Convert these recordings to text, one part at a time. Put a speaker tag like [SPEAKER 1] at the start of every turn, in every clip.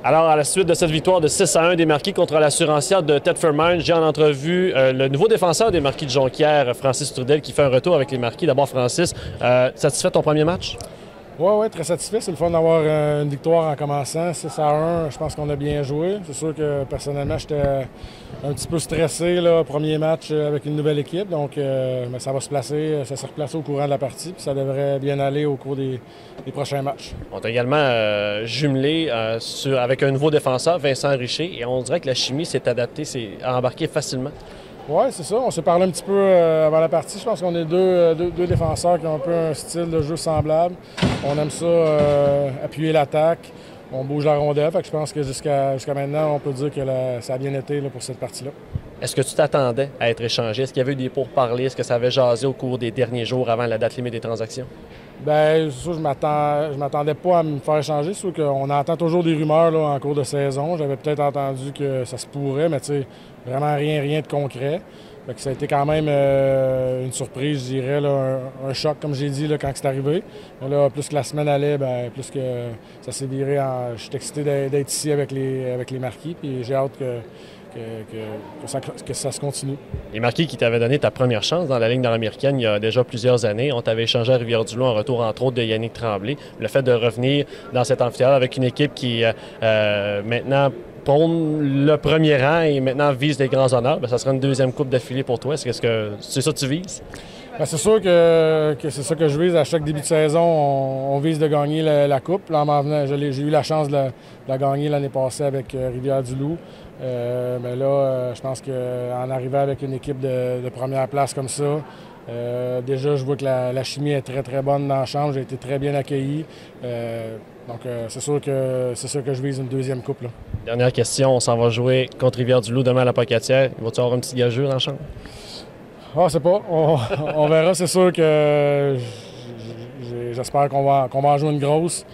[SPEAKER 1] Alors, à la suite de cette victoire de 6-1 des Marquis contre l'Assurancière de Thetford Mines, j'ai en entrevue le nouveau défenseur des Marquis de Jonquière, Francis Trudel, qui fait un retour avec les Marquis. D'abord, Francis, satisfait de ton premier match?
[SPEAKER 2] Oui, très satisfait. C'est le fun d'avoir une victoire en commençant. 6-1, je pense qu'on a bien joué. C'est sûr que personnellement, j'étais un petit peu stressé, là, premier match avec une nouvelle équipe. Donc, mais ça va se placer, ça s'est replacé au courant de la partie. Puis ça devrait bien aller au cours des prochains matchs.
[SPEAKER 1] On t'a également jumelé avec un nouveau défenseur, Vincent Richer. Et on dirait que la chimie s'est adaptée, s'est embarquée facilement.
[SPEAKER 2] Oui, c'est ça. On s'est parlé un petit peu avant la partie. Je pense qu'on est deux défenseurs qui ont un peu un style de jeu semblable. On aime ça, appuyer l'attaque. On bouge la rondelle. Fait que je pense que jusqu'à maintenant, on peut dire que ça a bien été là, pour cette partie-là.
[SPEAKER 1] Est-ce que tu t'attendais à être échangé? Est-ce qu'il y avait eu des pourparlers? Est-ce que ça avait jasé au cours des derniers jours avant la date limite des transactions?
[SPEAKER 2] Bien, c'est sûr, je m'attendais pas à me faire échanger. C'est sûr qu'on entend toujours des rumeurs là, en cours de saison. J'avais peut-être entendu que ça se pourrait, mais tu sais, vraiment rien de concret. Fait que ça a été quand même une surprise, je dirais, là, un choc, comme j'ai dit, là, quand c'est arrivé. Mais là, plus que la semaine allait, bien, plus que ça s'est viré en... Je suis excité d'être ici avec les Marquis, puis j'ai hâte que ça se continue.
[SPEAKER 1] Les Marquis qui t'avaient donné ta première chance dans la Ligue nord-américaine il y a déjà plusieurs années. On t'avait échangé à Rivière-du-Loup en retour, entre autres, de Yannick Tremblay. Le fait de revenir dans cet amphithéâtre avec une équipe qui, maintenant, prône le premier rang et maintenant vise des grands honneurs, bien, ça sera une deuxième coupe d'affilée pour toi. Est-ce que c'est ça que tu vises?
[SPEAKER 2] Bien, c'est sûr que c'est ça que je vise. À chaque début de saison, on vise de gagner la coupe. Là, en m'en venant, j'ai eu la chance de la gagner l'année passée avec Rivière-du-Loup. Mais là, je pense qu'en arrivant avec une équipe de première place comme ça, déjà, je vois que la chimie est très bonne dans la chambre. J'ai été très bien accueilli. Donc, c'est sûr que je vise une deuxième coupe. Là.
[SPEAKER 1] Dernière question, on s'en va jouer contre Rivière-du-Loup demain à la Pocatière. Va-tu avoir un petit gageure dans la chambre?
[SPEAKER 2] Ah, c'est pas. On verra. C'est sûr que j'espère qu'on va en jouer une grosse.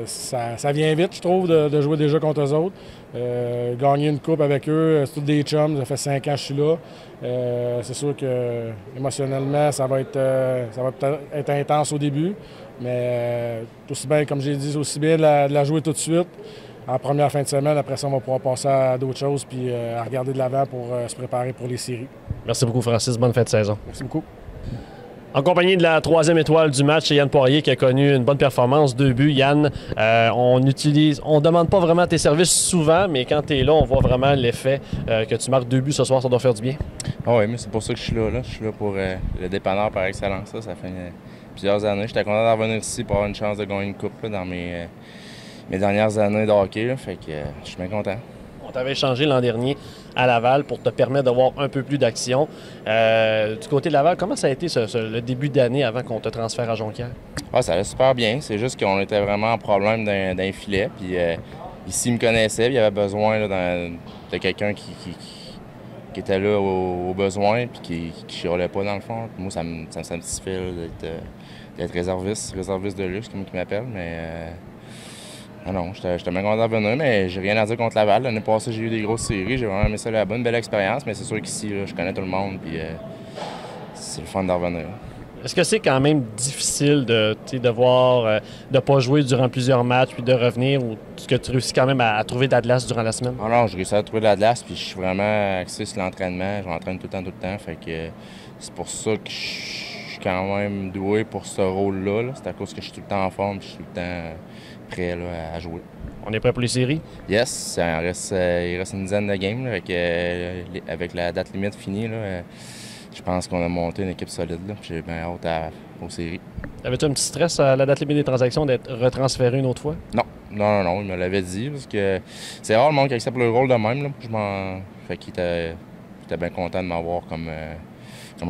[SPEAKER 2] Ça vient vite, je trouve, de jouer déjà contre eux autres. Gagner une coupe avec eux, c'est tous des chums. Ça fait 5 ans que je suis là. C'est sûr que émotionnellement, ça va peut-être être intense au début. Mais aussi bien, comme j'ai dit, aussi bien de la jouer tout de suite. En première fin de semaine, après ça, on va pouvoir passer à d'autres choses puis à regarder de l'avant pour se préparer pour les séries.
[SPEAKER 1] Merci beaucoup, Francis. Bonne fin de saison.
[SPEAKER 2] Merci beaucoup.
[SPEAKER 1] En compagnie de la troisième étoile du match, c'est Yann Poirier qui a connu une bonne performance, 2 buts. Yann, on demande pas vraiment tes services souvent, mais quand tu es là, on voit vraiment l'effet que tu marques 2 buts ce soir, ça doit faire du bien.
[SPEAKER 3] Ah oui, mais c'est pour ça que je suis là. Je suis là pour le dépanneur par excellence. Ça fait plusieurs années. J'étais content d'en venir ici pour avoir une chance de gagner une coupe là, dans mes dernières années de hockey. Là. Fait que je suis bien content.
[SPEAKER 1] On t'avait échangé l'an dernier à Laval pour te permettre d'avoir un peu plus d'action. Du côté de Laval, comment ça a été le début d'année avant qu'on te transfère à Jonquière?
[SPEAKER 3] Ah, ça allait super bien. C'est juste qu'on était vraiment en problème d'un filet. Puis ici, il me connaissait. Il y avait besoin là, de quelqu'un qui était là au besoin puis qui chialait pas dans le fond. Moi, ça me satisfait d'être réserviste de luxe, comme il m'appelle. Mais non, j'étais bien content de venir, mais j'ai rien à dire contre Laval. L'année passée, j'ai eu des grosses séries. J'ai vraiment aimé ça, la bonne, belle expérience. Mais c'est sûr qu'ici, là, je connais tout le monde, puis c'est le fun de revenir.
[SPEAKER 1] Est-ce que c'est quand même difficile de voir, de ne pas jouer durant plusieurs matchs puis de revenir, ou est-ce que tu réussis quand même à trouver de la glace durant la semaine?
[SPEAKER 3] Ah non, je réussis à trouver de la glace, puis je suis vraiment axé sur l'entraînement. Je m'entraîne tout le temps. Fait que c'est pour ça que je suis quand même doué pour ce rôle-là. C'est à cause que je suis tout le temps en forme, puis je suis tout le temps prêt là, à jouer.
[SPEAKER 1] On est prêt pour les séries?
[SPEAKER 3] Yes, il reste une dizaine de games. Là, avec la date limite finie, là, je pense qu'on a monté une équipe solide. J'ai bien hâte aux séries.
[SPEAKER 1] Avais-tu un petit stress à la date limite des transactions d'être retransféré une autre fois?
[SPEAKER 3] Non, il me l'avait dit. Parce que c'est rare le monde qui accepte le rôle de même. Là. Fait qu'il était bien content de m'avoir comme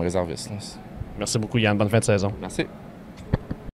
[SPEAKER 3] réserviste. Là.
[SPEAKER 1] Merci beaucoup, Yann. Bonne fin de saison.
[SPEAKER 3] Merci.